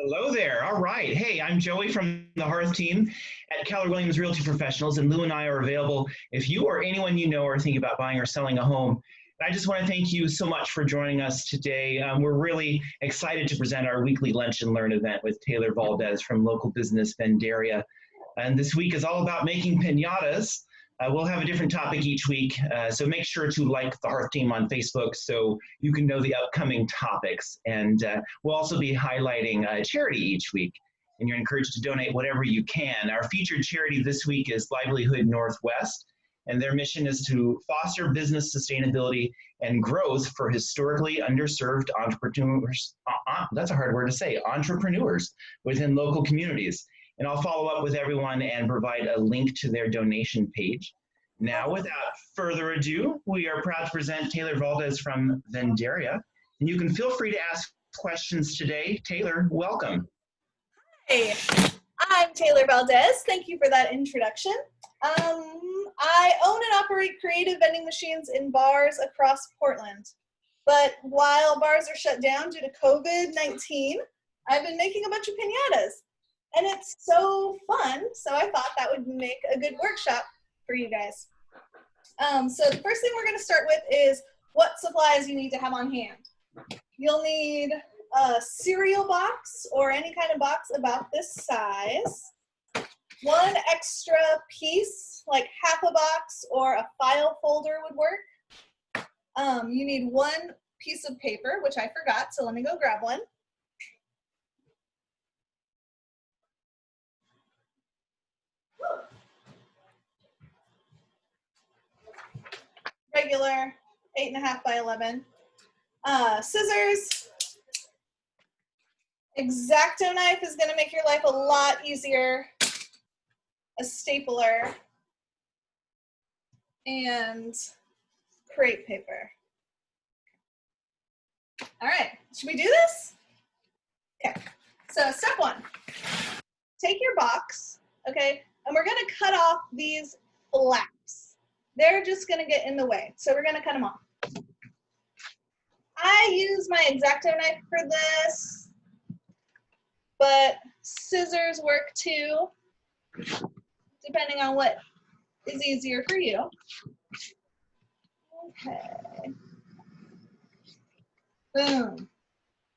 Hello there. All right. Hey, I'm Joey from the Hearth team at Keller Williams Realty Professionals, and Lou and I are available if you or anyone you know are thinking about buying or selling a home. And I just want to thank you so much for joining us today. We're really excited to present our weekly Lunch and Learn event with Taylor Valdes from local business Venderia. And this week is all about making pinatas. We'll have a different topic each week, so make sure to like the Hearth team on Facebook so you can know the upcoming topics. And we'll also be highlighting a charity each week, and you're encouraged to donate whatever you can. Our featured charity this week is Livelihood Northwest, and their mission is to foster business sustainability and growth for historically underserved entrepreneurs. That's a hard word to say, entrepreneurs within local communities. And I'll follow up with everyone and provide a link to their donation page. Now, without further ado, we are proud to present Taylor Valdes from Venderia. And you can feel free to ask questions today. Taylor, welcome. Hey, I'm Taylor Valdes. Thank you for that introduction. I own and operate creative vending machines in bars across Portland. But while bars are shut down due to COVID-19, I've been making a bunch of pinatas. And it's so fun, so I thought that would make a good workshop for you guys. So the first thing we're going to start with is what supplies you need to have on hand. You'll need a cereal box or any kind of box about this size. One extra piece, like half a box or a file folder would work. You need one piece of paper, which I forgot, so let me go grab one. Regular 8.5 by 11. Scissors. X-Acto knife is going to make your life a lot easier. A stapler. And crepe paper. All right, should we do this? Okay, so step one. Take your box, okay, and we're going to cut off these flaps. They're just going to get in the way, so we're going to cut them off. I use my X-Acto knife for this, but scissors work too, depending on what is easier for you. Okay. Boom.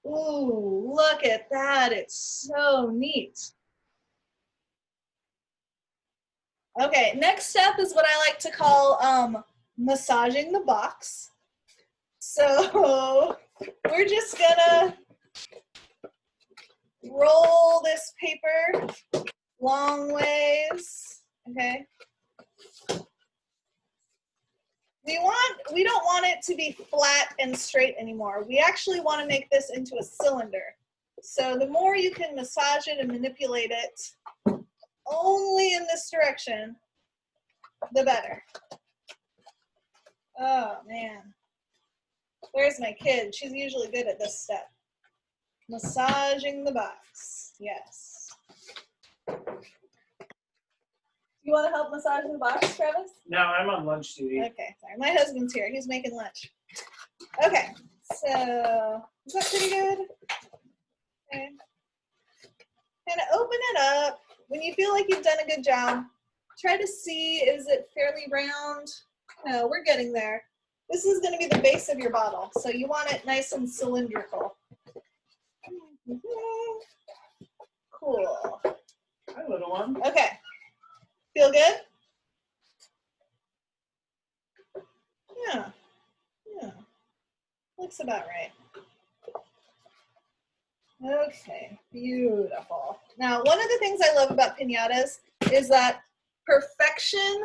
Ooh, look at that. It's so neat. Okay, next step is what I like to call massaging the box. So we're just gonna roll this paper long ways, okay? We don't want it to be flat and straight anymore. We actually want to make this into a cylinder. So the more you can massage it and manipulate it, only in this direction, the better. Oh man, where's my kid? She's usually good at this step. Massaging the box, yes. You want to help massage the box, Travis? No, I'm on lunch duty. Okay, sorry. My husband's here. He's making lunch. Okay, so is that pretty good? Okay. Kind of open it up. When you feel like you've done a good job, try to see, is it fairly round? No, we're getting there. This is going to be the base of your bottle, so you want it nice and cylindrical. Cool. Hi, little one. Okay. Feel good? Yeah. Yeah. Looks about right. Okay, beautiful. Now, one of the things I love about pinatas is that perfection,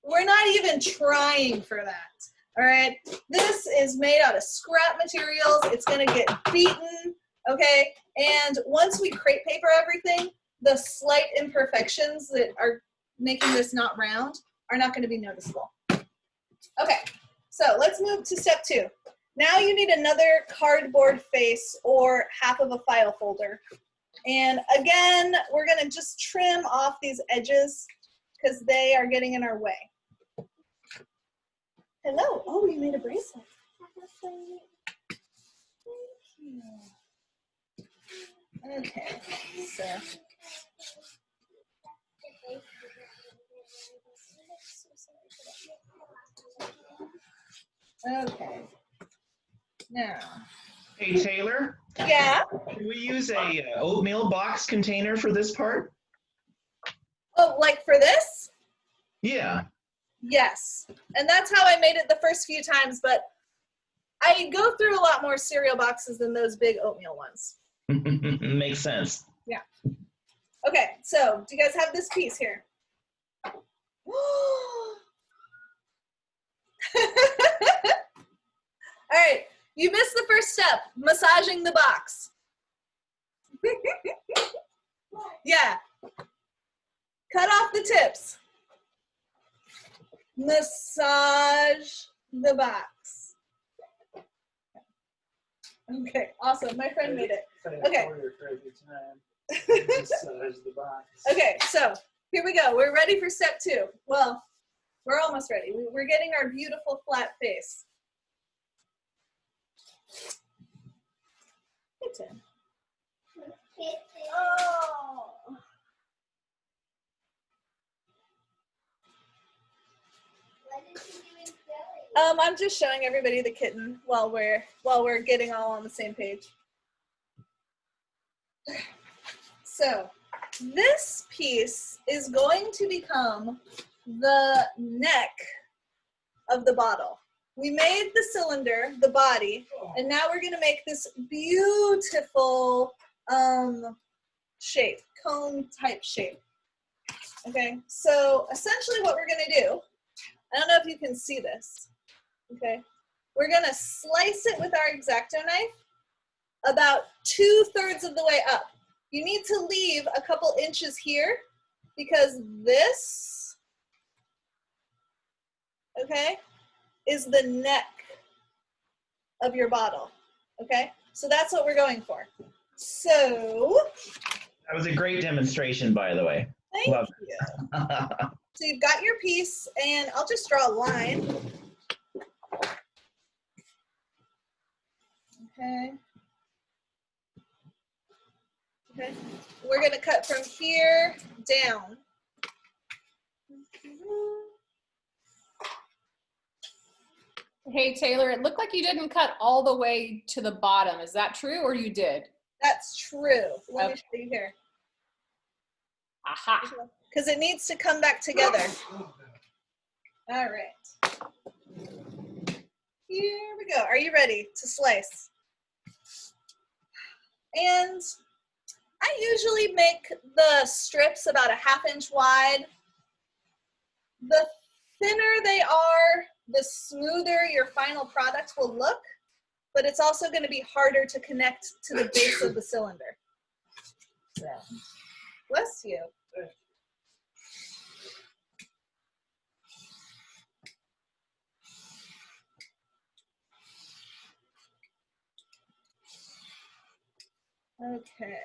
we're not even trying for that, all right? This is made out of scrap materials. It's gonna get beaten, okay? And once we crepe paper everything, the slight imperfections that are making this not round are not gonna be noticeable. Okay, so let's move to step two. Now you need another cardboard face or half of a file folder. And again, we're gonna just trim off these edges because they are getting in our way. Hello, oh, you made a bracelet. Thank you. Okay, so. Okay. Now. Hey, Taylor, Yeah. can we use a oatmeal box container for this part? Oh, like for this? Yeah. Yes. And that's how I made it the first few times, but I go through a lot more cereal boxes than those big oatmeal ones. Makes sense. Yeah. Okay, so do you guys have this piece here? All right, you missed the first step, massaging the box. Yeah. Cut off the tips. Massage the box. Okay, awesome. My friend made it. Okay. Okay, so here we go. We're ready for step 2. Well, we're almost ready. We're getting our beautiful flat face. Kitten. Oh. I'm just showing everybody the kitten while we're getting all on the same page. So this piece is going to become the neck of the bottle. We made the cylinder, the body, and now we're gonna make this beautiful shape, cone type shape. Okay, so essentially what we're gonna do, I don't know if you can see this, okay? We're gonna slice it with our X-Acto knife about 2/3 of the way up. You need to leave a couple inches here because this, okay, is the neck of your bottle, okay? So that's what we're going for. So. That was a great demonstration, by the way. Thank Love you. it. So you've got your piece, and I'll just draw a line. Okay. Okay. We're going to cut from here down. Hey, Taylor, it looked like you didn't cut all the way to the bottom. Is that true, or you did? That's true. Let me show you here. Aha. Because it needs to come back together. All right. Here we go. Are you ready to slice? And I usually make the strips about a 1/2 inch wide. The thinner they are, the smoother your final product will look, but it's also going to be harder to connect to the base of the cylinder. So, bless you. Okay.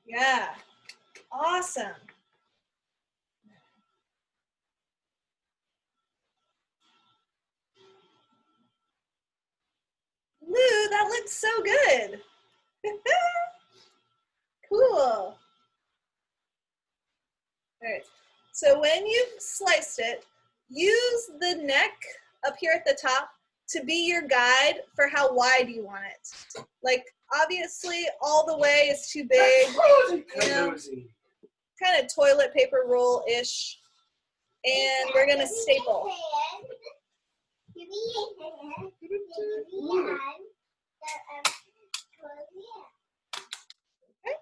Yeah. Awesome. Lou, that looks so good. Cool. All right. So when you've sliced it, use the neck up here at the top to be your guide for how wide you want it. Like, obviously, all the way is too big, you know, kind of toilet paper roll-ish. And we're going to staple. Okay.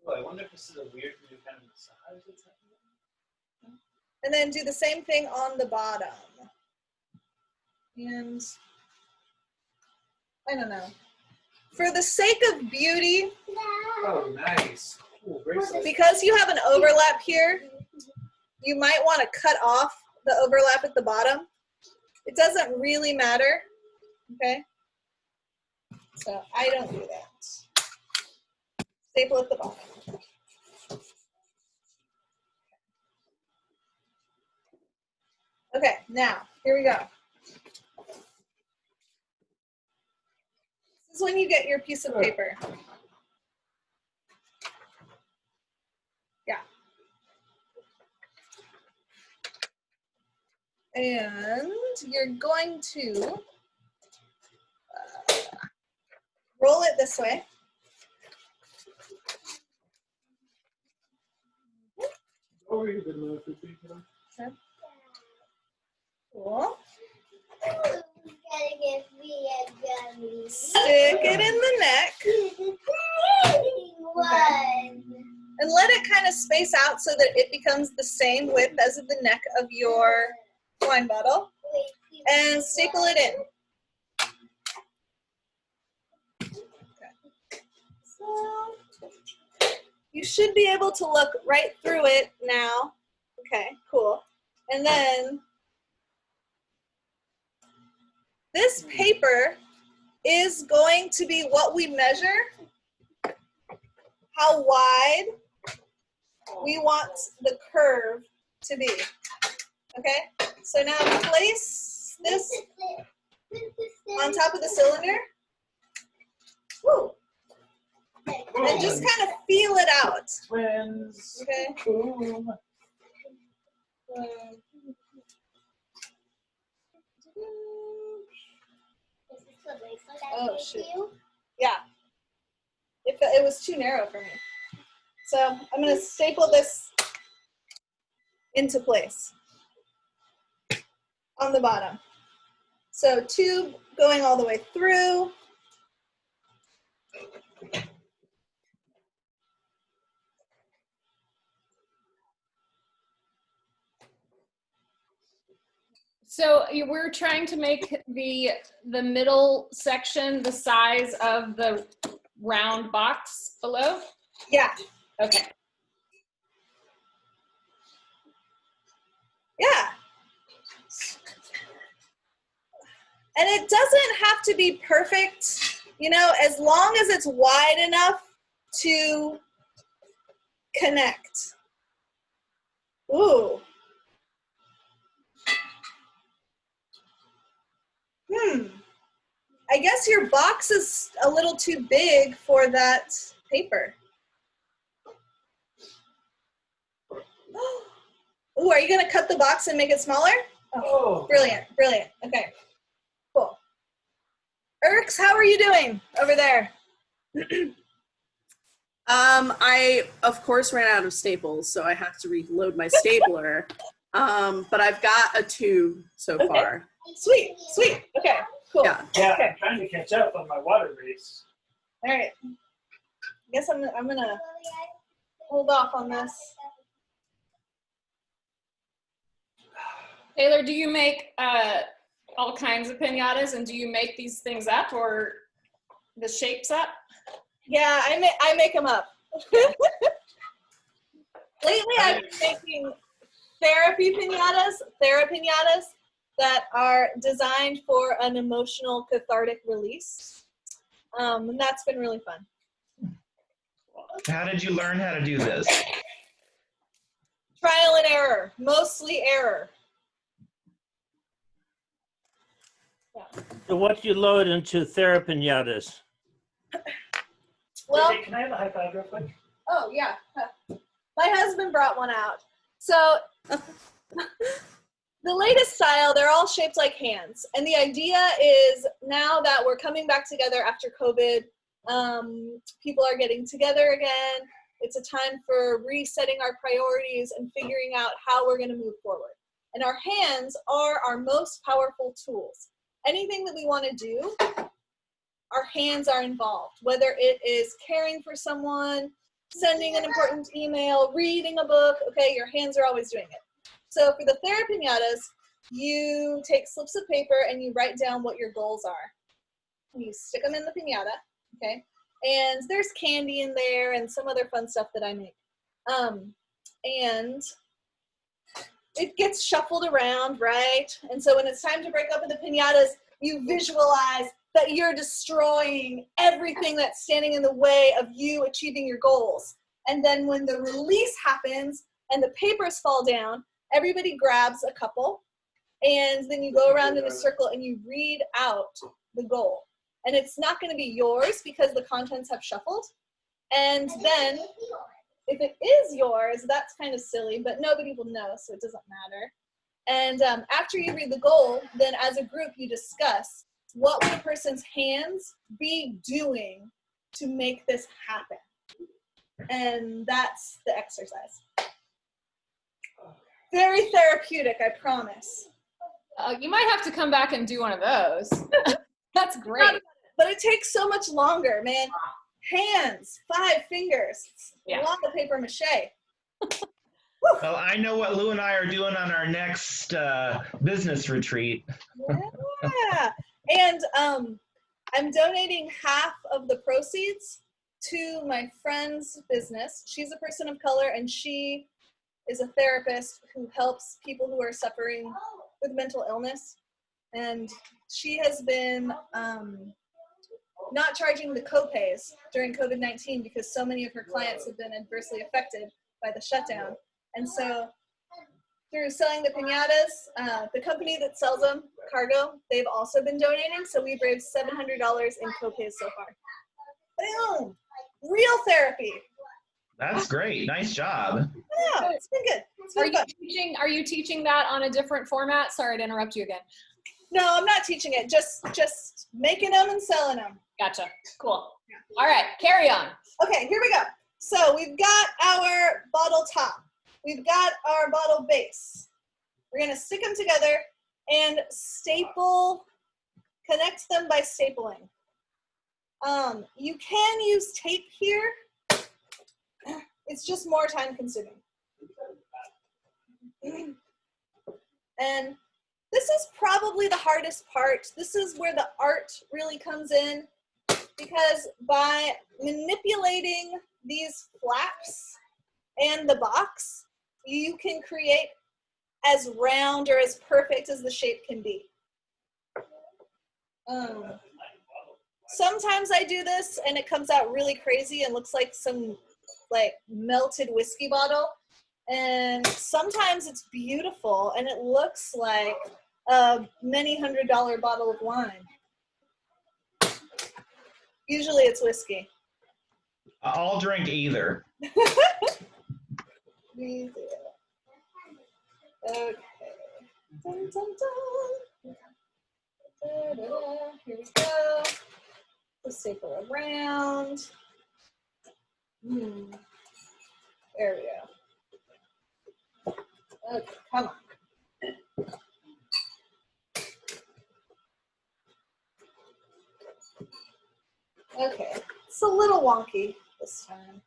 Well, I wonder if this is a weird new kind of massage that's happening. And then do the same thing on the bottom. And I don't know. For the sake of beauty, Oh, nice. Cool bracelet. because you have an overlap here, you might want to cut off the overlap at the bottom. It doesn't really matter, okay? So I don't do that. Staple at the bottom. Okay, now, here we go. This is when you get your piece of paper. Yeah. And you're going to roll it this way. Over here, good enough for people. Okay. Cool. Stick it in the neck. Okay. And let it kind of space out so that it becomes the same width as the neck of your wine bottle. And staple it in. Okay. So you should be able to look right through it now. Okay, cool. And then this paper is going to be what we measure, how wide we want the curve to be. Okay, so now place this on top of the cylinder. Woo. And just kind of feel it out. Twins. Okay. Boom. Oh, shoot. Yeah. It was too narrow for me. So I'm going to staple this into place on the bottom. So tube going all the way through. So we're trying to make the middle section the size of the round box below? Yeah. Okay. Yeah. And it doesn't have to be perfect, you know, as long as it's wide enough to connect. Ooh. I guess your box is a little too big for that paper. Ooh, are you gonna cut the box and make it smaller? Oh, brilliant, brilliant. Okay, cool. Erks, how are you doing over there? I, of course, ran out of staples, so I have to reload my stapler. But I've got a tube so far. Sweet, sweet. Okay, cool. Yeah. Yeah, Okay. I'm trying to catch up on my water race. All right. I guess I'm gonna hold off on this. Taylor, do you make all kinds of pinatas, and do you make these things up or the shapes up? Yeah, I make them up. Lately, I've been making therapy pinatas that are designed for an emotional cathartic release. And that's been really fun. How did you learn how to do this? Trial and error, mostly error. Yeah. So what do you load into Therapinatas? Well, Hey, can I have a high five real quick? oh yeah, my husband brought one out. So the latest style, they're all shaped like hands. And the idea is now that we're coming back together after COVID, people are getting together again. It's a time for resetting our priorities and figuring out how we're gonna move forward. And our hands are our most powerful tools. Anything that we wanna do, our hands are involved, whether it is caring for someone, sending an important email, reading a book, okay, your hands are always doing it. So for the Therapinatas, you take slips of paper and you write down what your goals are. And you stick them in the pinata, okay? And there's candy in there and some other fun stuff that I make. And it gets shuffled around, right? And so when it's time to break open the pinatas, you visualize that you're destroying everything that's standing in the way of you achieving your goals. And then when the release happens and the papers fall down, everybody grabs a couple, and then you go around in a circle and you read out the goal. And it's not going to be yours because the contents have shuffled. And then if it is yours, that's kind of silly, but nobody will know, so it doesn't matter. And after you read the goal, then as a group you discuss what would a person's hands be doing to make this happen. And that's the exercise. Very therapeutic, I promise. You might have to come back and do one of those. That's great. But it takes so much longer, man. Hands, 5 fingers. Yeah. A lot of paper mache. Well, I know what Lou and I are doing on our next business retreat. Yeah. And I'm donating half of the proceeds to my friend's business. She's a person of color, and she is a therapist who helps people who are suffering with mental illness. And she has been not charging the copays during COVID-19 because so many of her clients have been adversely affected by the shutdown. And so through selling the pinatas, the company that sells them, Cargo, they've also been donating. So we've raised $700 in copays so far. Boom! Real therapy. That's great. Nice job. Yeah, it's been good. It's been fun. Are you teaching that on a different format? Sorry to interrupt you again. No, I'm not teaching it. Just making them and selling them. Gotcha. Cool. All right, carry on. Okay, here we go. So we've got our bottle top. We've got our bottle base. We're going to stick them together and connect them by stapling. You can use tape here. It's just more time consuming. And this is probably the hardest part. This is where the art really comes in, because by manipulating these flaps and the box, you can create as round or as perfect as the shape can be. Sometimes I do this and it comes out really crazy and looks like some melted whiskey bottle. And sometimes it's beautiful and it looks like a many $100 bottle of wine. Usually it's whiskey. I'll drink either. Me too. Okay. Dun, dun, dun. Da-da-da. Here we go. Let's staple around. There we go. Okay, come on. Okay, it's a little wonky this time.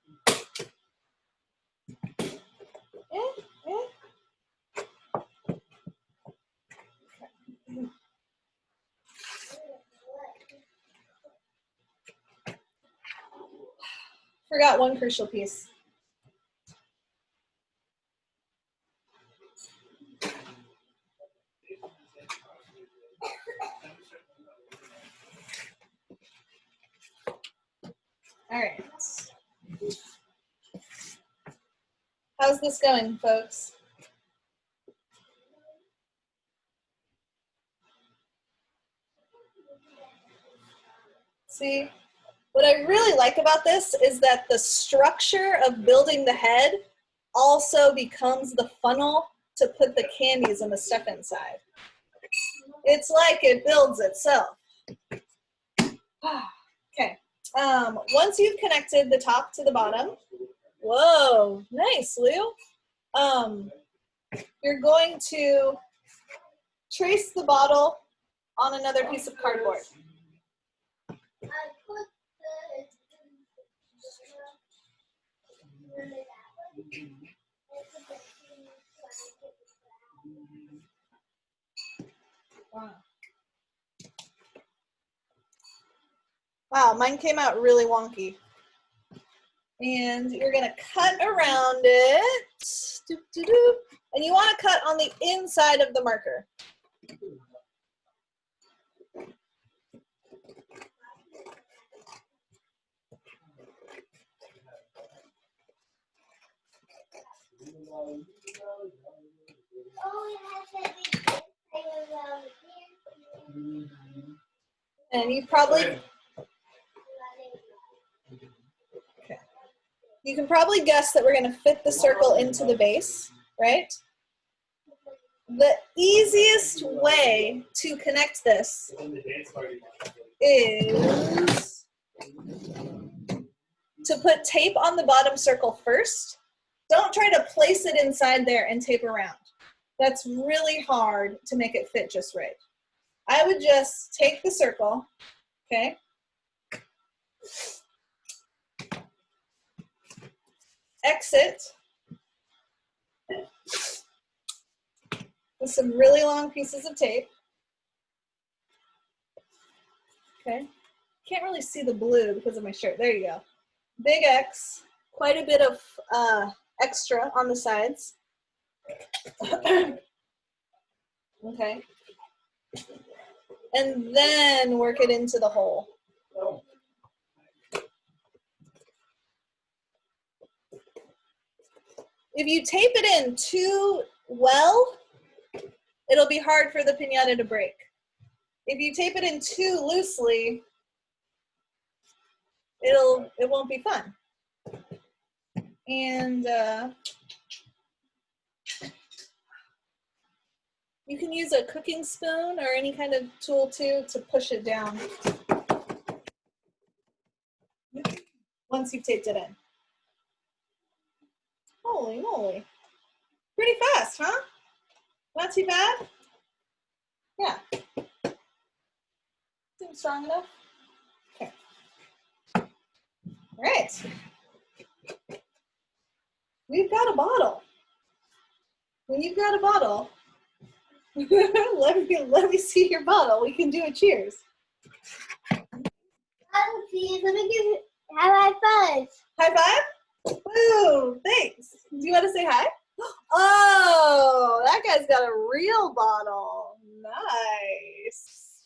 Forgot one crucial piece. All right. How's this going, folks? See, what I really like about this is that the structure of building the head also becomes the funnel to put the candies and the stuff inside. It's like it builds itself. Okay. Once you've connected the top to the bottom, whoa, nice, Lou. You're going to trace the bottle on another piece of cardboard. Wow, mine came out really wonky. And you're gonna cut around it. Doop, doop, doop. And you wanna cut on the inside of the marker. And you probably, you can probably guess that we're going to fit the circle into the base, right? The easiest way to connect this is to put tape on the bottom circle first. Don't try to place it inside there and tape around. That's really hard to make it fit just right. I would just take the circle, okay? Exit with some really long pieces of tape. Okay, can't really see the blue because of my shirt. There you go. Big X, quite a bit of extra on the sides. Okay. And then work it into the hole. If you tape it in too well, it'll be hard for the piñata to break. If you tape it in too loosely, it won't be fun. And you can use a cooking spoon or any kind of tool too to push it down once you've taped it in. Holy moly. Pretty fast, huh? Not too bad? Yeah. Seems strong enough? Okay. All right. We've got a bottle. When you've got a bottle, let me see your bottle. We can do a cheers. Please, let me give you high five. High five? Woo, thanks. Do you want to say hi? Oh, that guy's got a real bottle. Nice.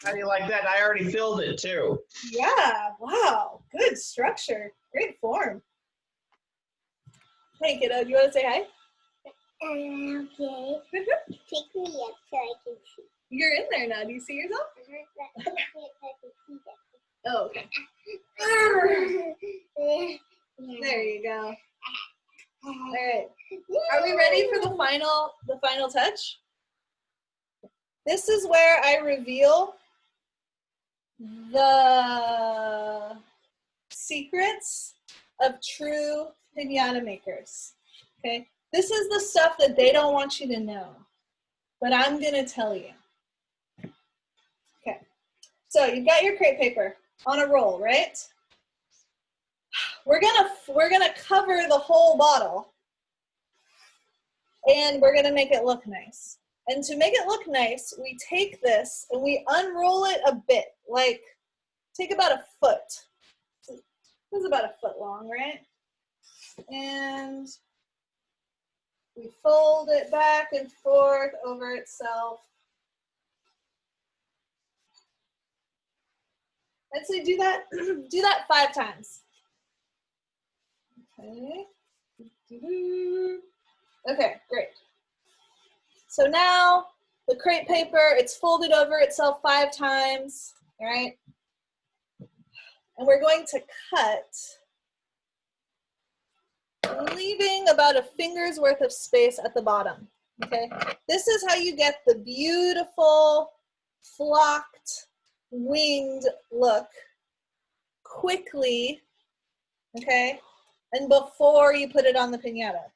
How do you like that? I already filled it too. Yeah, wow. Good structure. Great form. Hey, kiddo, do you want to say hi? Okay. Take me up so I can see. You're in there now. Do you see yourself? Oh, okay. There you go. All right. Are we ready for the final touch? This is where I reveal the secrets of true piñata makers. Okay? This is the stuff that they don't want you to know, but I'm going to tell you. Okay. So you've got your crepe paper on a roll, right? We're gonna cover the whole bottle, and we're gonna make it look nice. And to make it look nice, we take this and we unroll it a bit, like take about a foot. It's about a foot long, right? And we fold it back and forth over itself. I'd say do that 5 times. Okay. Okay, great. So now the crepe paper, it's folded over itself 5 times, all right? And we're going to cut, leaving about a finger's worth of space at the bottom, okay? This is how you get the beautiful flocked winged look quickly, okay? And before you put it on the piñata.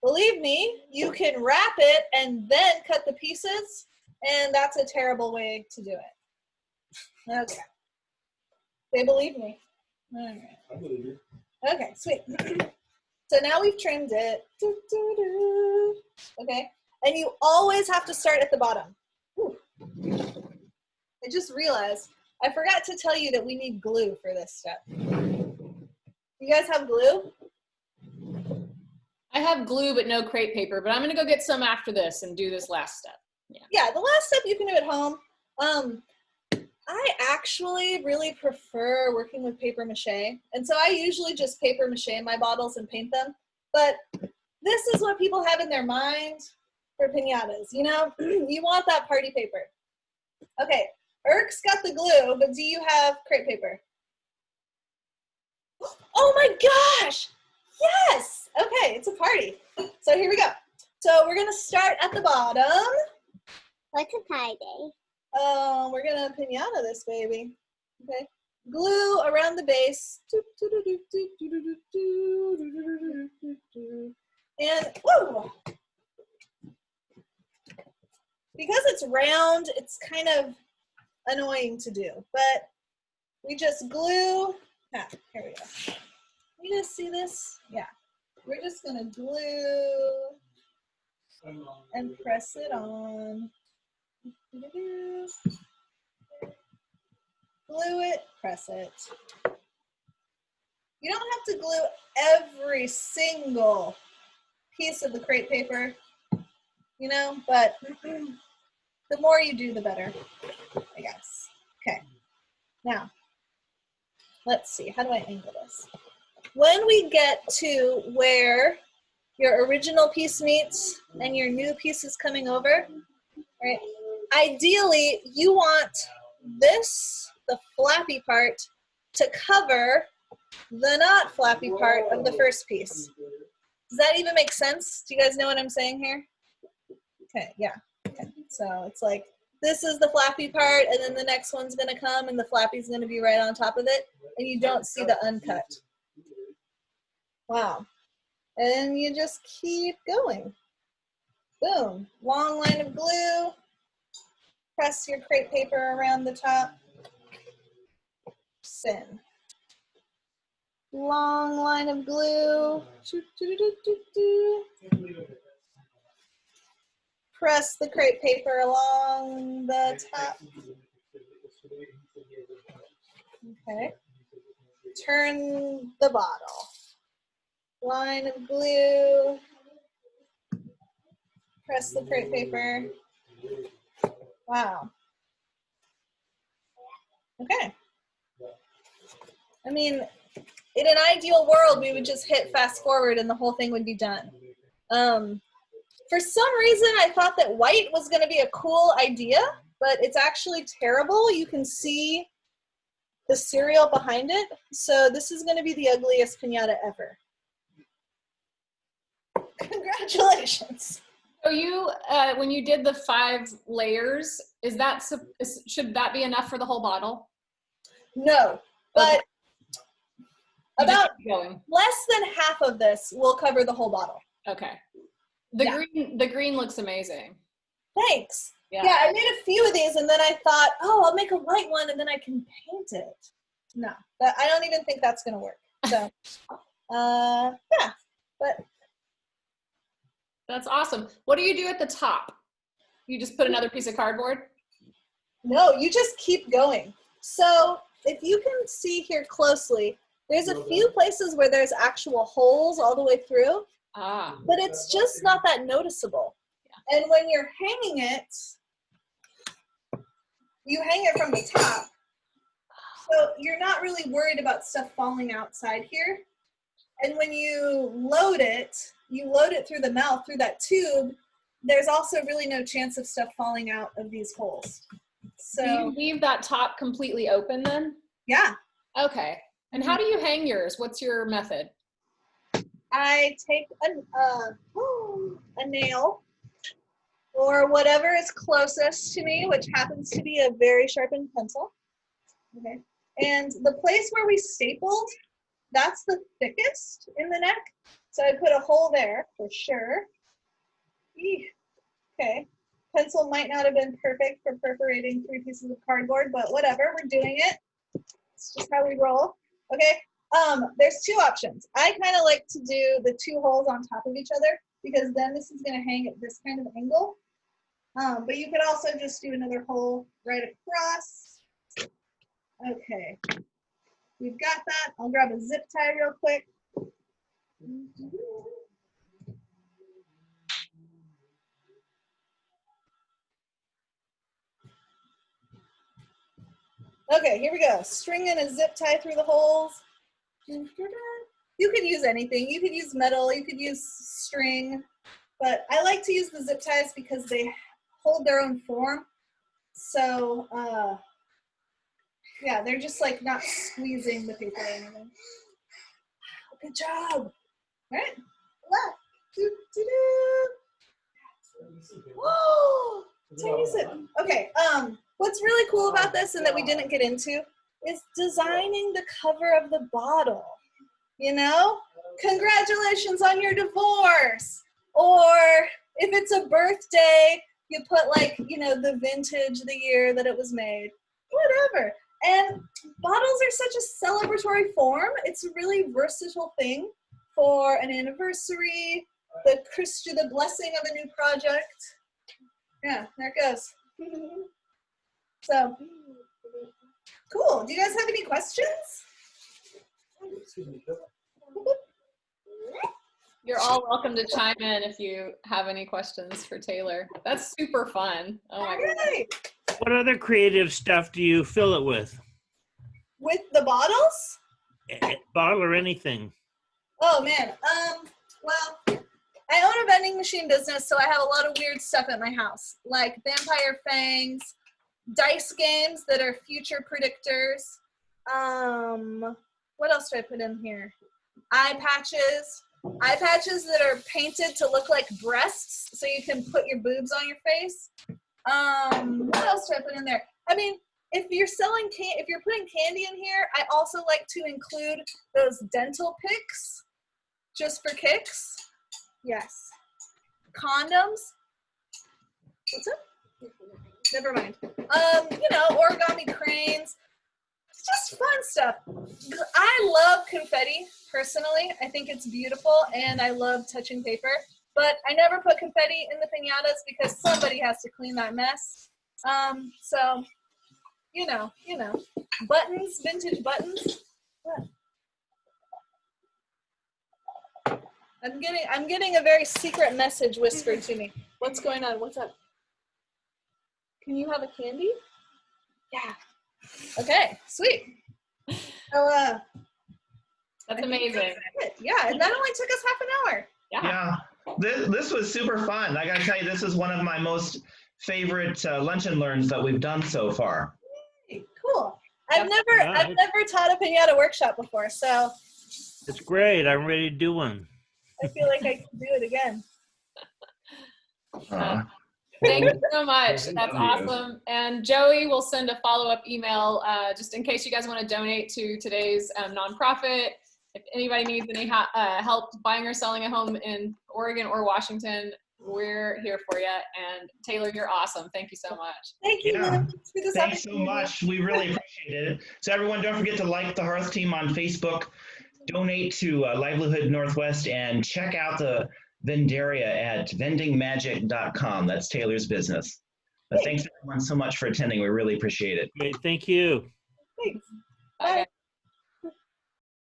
Believe me, you can wrap it and then cut the pieces, and that's a terrible way to do it. Okay. They believe me. All right. I believe you. Okay, sweet. So now we've trimmed it. Okay, and you always have to start at the bottom. Ooh. I just realized I forgot to tell you that we need glue for this step. You guys have glue? I have glue, but no crepe paper, but I'm going to go get some after this and do this last step. Yeah, the last step you can do at home. I actually really prefer working with paper mache. And so I usually just paper mache my bottles and paint them. But this is what people have in their mind for piñatas, you know? You want that party paper. Okay, Erk's got the glue, but do you have crepe paper? Oh my gosh! Yes! Okay, it's a party. So here we go. So we're gonna start at the bottom. What's a party? We're gonna piñata this baby. Okay. Glue around the base. And woo! Because it's round, it's kind of annoying to do, but we just glue. Here we go. You guys see this? Yeah. We're just gonna glue and press it on. Glue it, press it. You don't have to glue every single piece of the crepe paper, you know, but the more you do, the better, I guess. Okay, now, let's see, how do I angle this? When we get to where your original piece meets and your new piece is coming over, right? Ideally, you want this, the flappy part, to cover the not flappy part of the first piece. Does that even make sense? Do you guys know what I'm saying here? Okay, yeah. Okay. So it's like, this is the flappy part, and then the next one's gonna come, and the flappy's gonna be right on top of it, and you don't see the uncut. Wow. And you just keep going. Boom. Long line of glue. Press your crepe paper around the top. Spin. Long line of glue. Press the crepe paper along the top. Okay. Turn the bottle. Line of glue. Press the crepe paper. Wow. Okay. I mean, in an ideal world, we would just hit fast forward and the whole thing would be done. For some reason, I thought that white was going to be a cool idea, but it's actually terrible. You can see the cereal behind it. So this is going to be the ugliest piñata ever. Congratulations. So you, when you did the 5 layers, should that be enough for the whole bottle? No, but about going. less than half of this will cover the whole bottle. Okay. The green looks amazing. Thanks. Yeah. Yeah, I made a few of these and then I thought, oh, I'll make a white one and then I can paint it. No, I don't even think that's gonna work. So, yeah, but. That's awesome. What do you do at the top? You just put another piece of cardboard? No, you just keep going. So if you can see here closely, there's a few places where there's actual holes all the way through, but it's just not that noticeable. Yeah. And when you're hanging it, you hang it from the top. So you're not really worried about stuff falling outside here. And when you load it through the mouth, through that tube, there's also really no chance of stuff falling out of these holes. So do you leave that top completely open then? Yeah. Okay. And how do you hang yours? What's your method? I take a nail or whatever is closest to me, which happens to be a very sharpened pencil. Okay. And the place where we stapled, that's the thickest in the neck. So I put a hole there for sure. Okay. Pencil might not have been perfect for perforating 3 pieces of cardboard, but whatever, we're doing it. It's just how we roll. Okay. There's 2 options. I kind of like to do the 2 holes on top of each other because then this is going to hang at this kind of angle. But you could also just do another hole right across. Okay. We've got that. I'll grab a zip tie real quick. Okay, here we go. String and a zip tie through the holes. You could use anything. You could use metal, you could use string, but I like to use the zip ties because they hold their own form. So, yeah, they're just like not squeezing the paper or anything. Good job. All right. Look. Whoa! Tiny zip. Okay. What's really cool about this and that we didn't get into is designing the cover of the bottle. You know, congratulations on your divorce. Or if it's a birthday, you put like, you know, the vintage, the year that it was made, whatever. And bottles are such a celebratory form. It's a really versatile thing for an anniversary, the blessing of a new project. Yeah, there it goes. So, cool. Do you guys have any questions? You're all welcome to chime in if you have any questions for Taylor. That's super fun. Oh my God. Right. What other creative stuff do you fill it with? With the bottles? Bottle or anything? Oh man. Well, I own a vending machine business, so I have a lot of weird stuff at my house, like vampire fangs, dice games that are future predictors. What else do I put in here? Eye patches that are painted to look like breasts, so you can put your boobs on your face. What else do I put in there? I mean, if you're if you're putting candy in here, I also like to include those dental picks, just for kicks. Yes. Condoms. What's up? Never mind. You know, origami cranes. It's just fun stuff. I love confetti, personally. I think it's beautiful, and I love touching paper. But I never put confetti in the piñatas because somebody has to clean that mess. So, you know. Buttons, vintage buttons. I'm getting a very secret message whispered to me. What's going on? What's up? Can you have a candy? Yeah. Okay, sweet. So, That's amazing. yeah, and that only took us half an hour. Yeah. This was super fun. I gotta tell you, this is one of my most favorite lunch and learns that we've done so far. Cool. I've never taught a piñata workshop before, so It's great. I'm ready to do one. I feel like I can do it again. Thank you so much. That's awesome. And Joey will send a follow-up email just in case you guys want to donate to today's nonprofit. If anybody needs any help buying or selling a home in Oregon or Washington, we're here for you. And Taylor, you're awesome. Thank you so much. Thank you. Yeah. Thanks for this Thanks so opportunity. much. We really appreciate it. So everyone, don't forget to like the Hearth Team on Facebook, donate to Livelihood Northwest, and check out the Venderia at vendingmagic.com. That's Taylor's business. But thanks everyone so much for attending. We really appreciate it. Great. Thank you. Thanks. Bye. Bye.